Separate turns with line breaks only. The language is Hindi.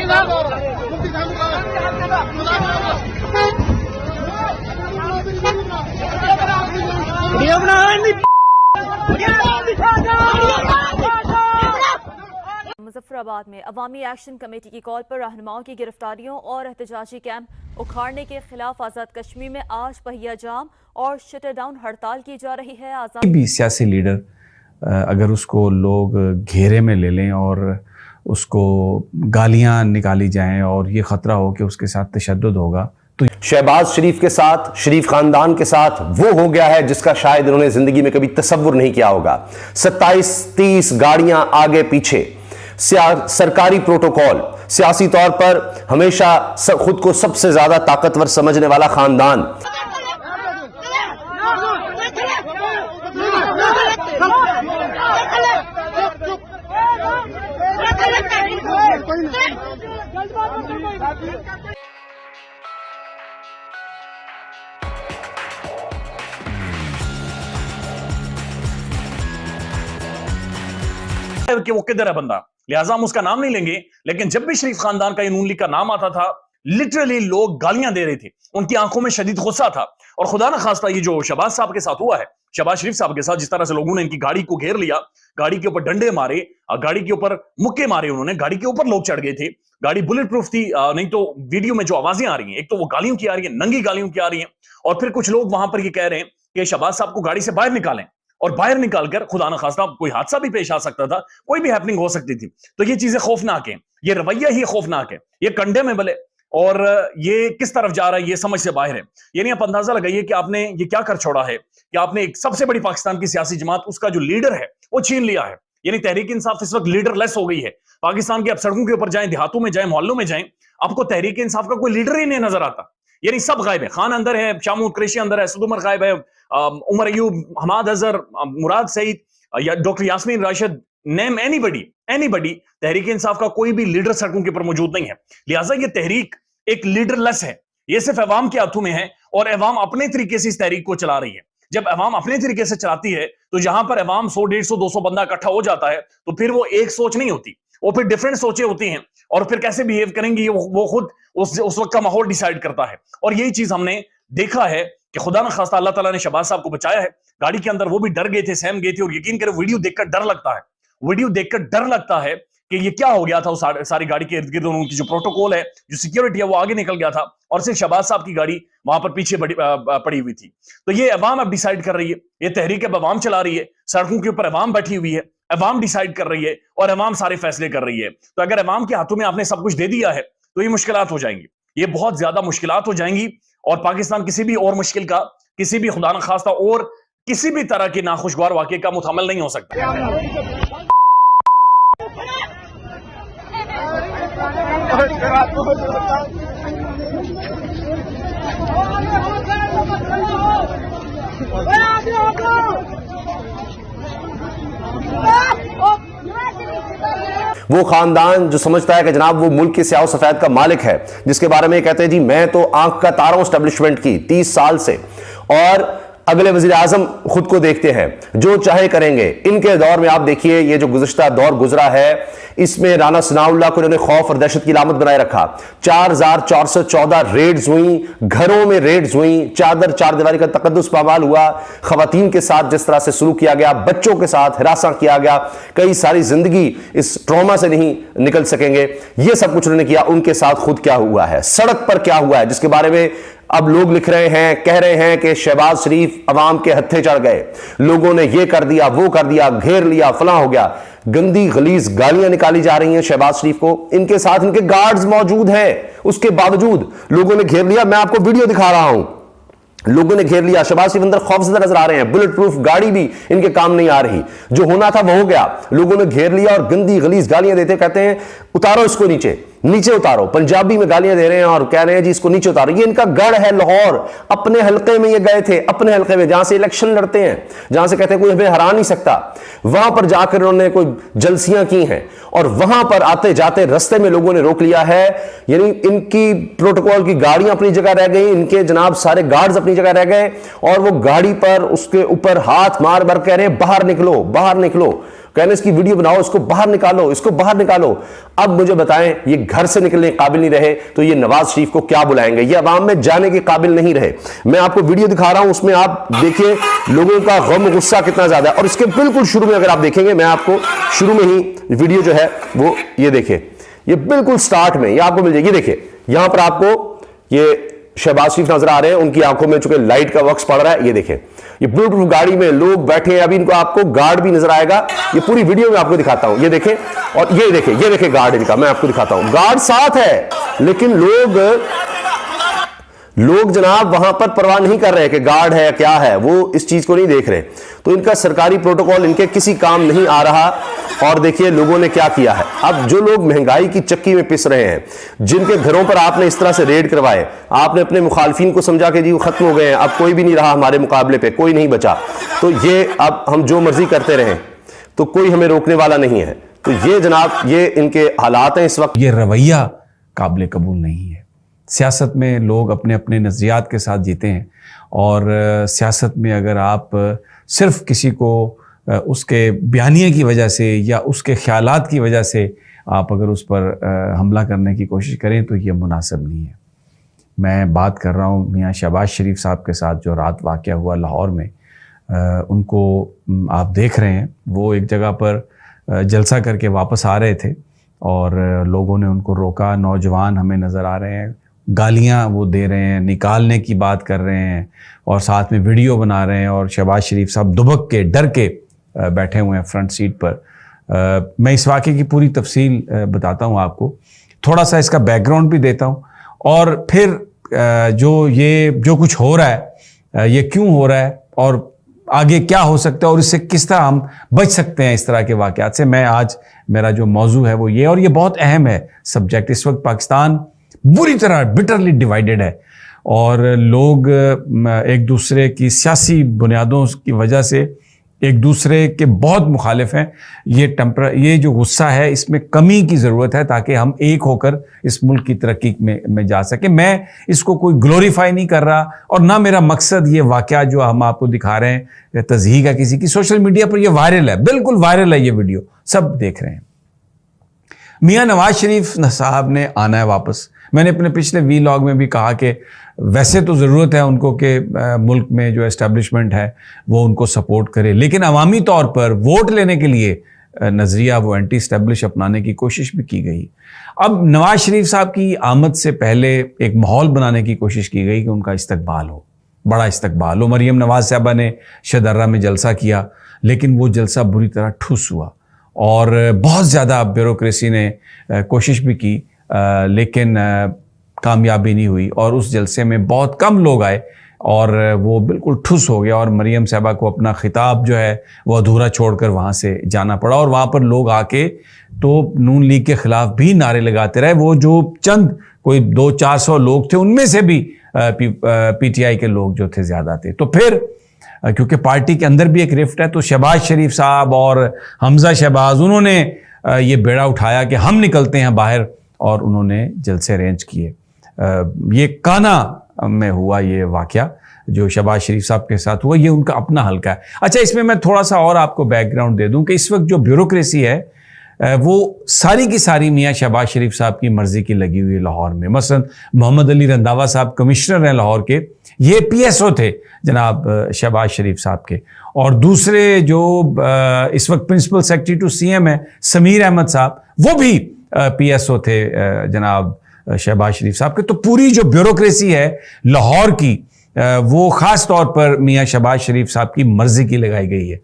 मुजफ्फराबाद में अवामी एक्शन कमेटी की कॉल पर रहनुमाओं की गिरफ्तारियों और एहतजाजी कैंप उखाड़ने के खिलाफ आज़ाद कश्मीर में आज पहिया जाम और शटर डाउन हड़ताल की जा रही है। आज़ाद
भी सियासी लीडर अगर उसको लोग घेरे में ले लें और उसको गालियां निकाली जाएं और ये ख़तरा हो कि उसके साथ तशद्दुद होगा, तो
शहबाज शरीफ के साथ, शरीफ खानदान के साथ वो हो गया है जिसका शायद इन्होंने जिंदगी में कभी तसव्वुर नहीं किया होगा। 27-30 गाड़ियां आगे पीछे, सरकारी प्रोटोकॉल, सियासी तौर पर हमेशा खुद को सबसे ज्यादा ताकतवर समझने वाला खानदान।
कि वो किधर है बंदा, लिहाजा हम उसका नाम नहीं लेंगे। लेकिन जब भी शरीफ खानदान का नून लीग का नाम आता था, लिटरली लोग गालियां दे रहे थे, उनकी आंखों में शदीद गुस्सा था। और खुदा ना खास्ता ये जो शहबाज साहब के साथ हुआ है, शहबाज शरीफ साहब के साथ, जिस तरह से लोगों ने इनकी गाड़ी को घेर लिया, गाड़ी के ऊपर डंडे मारे, गाड़ी के ऊपर मुक्के मारे, उन्होंने गाड़ी के ऊपर लोग चढ़ गए थे, गाड़ी बुलेट प्रूफ थी, नहीं तो वीडियो में जो आवाजें आ रही हैं, एक तो वो गालियों की आ रही है, नंगी गालियों की आ रही है, और फिर कुछ लोग वहां पर ये कह रहे हैं कि शहबाज साहब को गाड़ी से बाहर निकालें, और बाहर निकालकर खुदा न खास्ता कोई हादसा भी पेश आ सकता था, कोई भी हैपनिंग हो सकती थी। तो ये चीजें खौफनाक हैं, ये रवैया ही खौफनाक है, ये कंडेमेबल है, और ये किस तरफ जा रहा है ये समझ से बाहर है। यानी आप अंदाजा लगाइए कि आपने ये क्या कर छोड़ा है कि आपने एक सबसे बड़ी पाकिस्तान की सियासी जमात, उसका जो लीडर है वो छीन लिया है। यानी तहरीक इंसाफ इस वक्त लीडरलेस हो गई है पाकिस्तान की। आप सड़कों के ऊपर जाएं, देहातों में जाएं, मोहल्लों में जाएं, आपको तहरीक इंसाफ का कोई लीडर ही नहीं नजर आता। यानी सब गायब है। खान अंदर है, शामूद कुरैशी अंदर है, सद उमर गायब है, उमर अयूब, हमाद अजहर, मुराद सईद या doctor Yasmin Rashid, name anybody, Tehreek Insaf का कोई भी लीडर सड़कों के ऊपर मौजूद नहीं है। लिहाजा ये तहरीक एक लीडरलेस है, ये सिर्फ अवाम के हाथों में है, और अवाम अपने तरीके से इस तहरीक को चला रही है। जब अवाम अपने तरीके से चलाती है तो जहां पर अवाम 100, 150, 200 बंदा इकट्ठा हो जाता है, तो फिर वो एक सोच नहीं होती, वो फिर डिफरेंट सोचें होती हैं, और फिर कैसे बिहेव करेंगी वो खुद उस वक्त का माहौल डिसाइड करता है। और यही चीज हमने देखा है कि खुदा न खास्ता अल्लाह ताला ने शहबाज साहब को बचाया है। गाड़ी के अंदर वो भी डर गए थे, सहम गए थे, और यकीन करें वीडियो देखकर डर लगता है, वीडियो देखकर डर लगता है कि ये क्या हो गया था। उस सारी गाड़ी के इर्द गिर्द उनकी जो प्रोटोकॉल है, जो सिक्योरिटी है, वो आगे निकल गया था, और सिर्फ शहबाज साहब की गाड़ी वहां पर पीछे पड़ी हुई थी। तो ये अवाम अब डिसाइड कर रही है, ये तहरीक अब अवाम चला रही है, सड़कों के ऊपर अवाम बैठी हुई है, अवाम डिसाइड कर रही है, और अवाम सारे फैसले कर रही है। तो अगर अवाम के हाथों में आपने सब कुछ दे दिया है तो ये मुश्किलात हो जाएंगी, ये बहुत ज्यादा मुश्किलात हो जाएंगी, और पाकिस्तान किसी भी और मुश्किल का, किसी भी खुदा न खास्ता और किसी भी तरह के नाखुशगवार वाक़े का मुतहम्मिल नहीं हो सकता।
वो खानदान जो समझता है कि जनाब वो मुल्क के स्याह सफेद का मालिक है, जिसके बारे में कहते हैं जी मैं तो आंख का तारा हूं एस्टेब्लिशमेंट की 30 साल से, और अगले वजीर आजम खुद को देखते हैं, जो चाहे करेंगे। इनके दौर में आप देखिए ये जो गुज़श्ता दौर गुजरा है, इसमें राना सनाउल्लाह को इन्होंने खौफ और दहशत की लामत बनाए रखा। 4414 रेड्स हुई, घरों में रेड्स हुई, चादर चारदीवारी का तकद्दुस पामाल हुआ, खवातीन के साथ जिस तरह से सलूक किया गया, बच्चों के साथ हिरासा किया गया, कई सारी जिंदगी इस ट्रॉमा से नहीं निकल सकेंगे। ये सब कुछ उन्होंने किया। उनके साथ खुद क्या हुआ है, सड़क पर क्या हुआ है, जिसके बारे में अब लोग लिख रहे हैं, कह रहे हैं कि शहबाज शरीफ अवाम के हत्थे चढ़ गए, लोगों ने ये कर दिया, वो कर दिया, घेर लिया, फलां हो गया। गंदी गलीज गालियां निकाली जा रही हैं शहबाज शरीफ को। इनके साथ इनके गार्ड्स मौजूद हैं, उसके बावजूद लोगों ने घेर लिया। मैं आपको वीडियो दिखा रहा हूं, लोगों ने घेर लिया। शहबाज शरीफ अंदर खौफजदा नजर आ रहे हैं, बुलेट प्रूफ गाड़ी भी इनके काम नहीं आ रही, जो होना था वो हो गया। लोगों ने घेर लिया और गंदी गलीज गालियां देते, कहते हैं उतारो इसको नीचे, नीचे उतारो। पंजाबी में गालियां दे रहे हैं और कह रहे हैं जी इसको नीचे उतारो। ये इनका गढ़ है लाहौर, अपने हलके में ये गए थे, अपने हलके में जहां से इलेक्शन लड़ते हैं, जहां से कहते हैं कोई हमें हरा नहीं सकता, वहां पर जाकर उन्होंने कोई जलसियां की हैं, और वहां पर आते जाते रस्ते में लोगों ने रोक लिया है। यानी इनकी प्रोटोकॉल की गाड़ियां अपनी जगह रह गई, इनके जनाब सारे गार्ड्स अपनी जगह रह गए, और वो गाड़ी पर उसके ऊपर हाथ मार मार कह रहे हैं बाहर निकलो, बाहर निकलो। कहने इसकी वीडियो बनाओ, इसको बाहर निकालो, इसको बाहर निकालो। अब मुझे बताएं, ये घर से निकलने के काबिल नहीं रहे तो ये नवाज शरीफ को क्या बुलाएंगे? ये अवाम में जाने के काबिल नहीं रहे। मैं आपको वीडियो दिखा रहा हूं, उसमें आप देखिए लोगों का गम गुस्सा कितना ज्यादा है। और इसके बिल्कुल शुरू में अगर आप देखेंगे, मैं आपको शुरू में ही वीडियो जो है वो ये देखिए, ये बिल्कुल स्टार्ट में ये आपको मिल जाएगी। देखिए यहां पर आपको ये शहबाज शरीफ नजर आ रहे हैं, उनकी आंखों में चूंकि लाइट का वक्स पड़ रहा है। ये देखें, ये ब्लूटूथ गाड़ी में लोग बैठे हैं। अभी इनको आपको गार्ड भी नजर आएगा, ये पूरी वीडियो में आपको दिखाता हूं। ये देखें, और ये देखें गार्ड इनका, मैं आपको दिखाता हूं। गार्ड साथ है, लेकिन लोग जनाब वहां पर परवाह नहीं कर रहे कि गार्ड है क्या है, वो इस चीज को नहीं देख रहे। तो इनका सरकारी प्रोटोकॉल इनके किसी काम नहीं आ रहा। और देखिए लोगों ने क्या किया है। अब जो लोग महंगाई की चक्की में पिस रहे हैं, जिनके घरों पर आपने इस तरह से रेड करवाए, आपने अपने मुखालफिन को समझा कि जी वो खत्म हो गए हैं, अब कोई भी नहीं रहा हमारे मुकाबले पे, कोई नहीं बचा, तो ये अब हम जो मर्जी करते रहें तो कोई हमें रोकने वाला नहीं है। तो ये जनाब ये इनके हालात हैं इस वक्त।
ये रवैया काबिल कबूल नहीं है। सियासत में लोग अपने अपने नज़रियात के साथ जीते हैं, और सियासत में अगर आप सिर्फ किसी को उसके बयानिए की वजह से या उसके ख्यालात की वजह से आप अगर उस पर हमला करने की कोशिश करें तो ये मुनासिब नहीं है। मैं बात कर रहा हूँ मियाँ शहबाज शरीफ साहब के साथ जो रात वाक़या हुआ लाहौर में। उनको आप देख रहे हैं, वो एक जगह पर जलसा करके वापस आ रहे थे और लोगों ने उनको रोका। नौजवान हमें नज़र आ रहे हैं, गालियाँ वो दे रहे हैं, निकालने की बात कर रहे हैं और साथ में वीडियो बना रहे हैं। और शहबाज शरीफ साहब दुबक के डर के बैठे हुए हैं फ्रंट सीट पर। मैं इस वाक़े की पूरी तफसील बताता हूँ आपको, थोड़ा सा इसका बैकग्राउंड भी देता हूँ, और फिर जो कुछ हो रहा है ये क्यों हो रहा है और आगे क्या हो सकता है और इससे किस तरह हम बच सकते हैं इस तरह के वाक़यात से। मैं आज मेरा जो मौजू है वो ये, और ये बहुत अहम है सब्जेक्ट। इस वक्त पाकिस्तान बुरी तरह बिटरली डिवाइडेड है और लोग एक दूसरे की सियासी बुनियादों की वजह से एक दूसरे के बहुत मुखालिफ हैं। ये जो गुस्सा है इसमें कमी की ज़रूरत है ताकि हम एक होकर इस मुल्क की तरक्की में जा सकें। मैं इसको कोई ग्लोरीफाई नहीं कर रहा और ना मेरा मकसद ये वाक़या जो हम आपको दिखा रहे हैं तज़हीक है किसी की। सोशल मीडिया पर ये वायरल है, बिल्कुल वायरल है, ये वीडियो सब देख रहे हैं। मियाँ नवाज शरीफ साहब ने आना है वापस। मैंने अपने पिछले वीलॉग में भी कहा कि वैसे तो ज़रूरत है उनको कि मुल्क में जो एस्टेब्लिशमेंट है वो उनको सपोर्ट करे, लेकिन अवामी तौर पर वोट लेने के लिए नज़रिया वो एंटी इस्टेब्लिश अपनाने की कोशिश भी की गई। अब नवाज शरीफ साहब की आमद से पहले एक माहौल बनाने की कोशिश की गई कि उनका इस्तकबाल हो, बड़ा इस्तकबाल हो। मरीम नवाज साहबा ने शदर्रा में जलसा किया, लेकिन वो जलसा बुरी तरह ठुस हुआ और बहुत ज़्यादा ब्यूरोक्रेसी ने कोशिश भी की, लेकिन कामयाबी नहीं हुई और उस जलसे में बहुत कम लोग आए और वो बिल्कुल ठुस हो गया और मरीम साहबा को अपना खिताब जो है वो अधूरा छोड़कर वहाँ से जाना पड़ा। और वहाँ पर लोग आके तो नून लीग के ख़िलाफ़ भी नारे लगाते रहे। वो जो चंद कोई 200-400 लोग थे उनमें से भी पीटीआई के लोग जो थे ज़्यादा थे। तो फिर क्योंकि पार्टी के अंदर भी एक रिफ्ट है, तो शहबाज शरीफ साहब और हमजा शहबाज उन्होंने ये बेड़ा उठाया कि हम निकलते हैं बाहर, और उन्होंने जलसे अरेंज किए। ये काना में हुआ ये वाक़या जो शहबाज शरीफ साहब के साथ हुआ, ये उनका अपना हल्का है। अच्छा, इसमें मैं थोड़ा सा और आपको बैकग्राउंड दे दूं कि इस वक्त जो ब्यूरोक्रेसी है वो सारी की सारी मियाँ शहबाज शरीफ साहब की मर्ज़ी की लगी हुई है लाहौर में। मसलन मोहम्मद अली रंधावा साहब कमिश्नर हैं लाहौर के, ये पीएसओ थे जनाब शहबाज शरीफ साहब के। और दूसरे जो इस वक्त प्रिंसिपल सेक्रेटरी टू सीएम है समीर अहमद साहब, वो भी पीएसओ थे जनाब शहबाज शरीफ साहब के। तो पूरी जो ब्यूरोक्रेसी है लाहौर की वो ख़ास तौर पर मियाँ शहबाज शरीफ साहब की मर्ज़ी की लगाई गई है।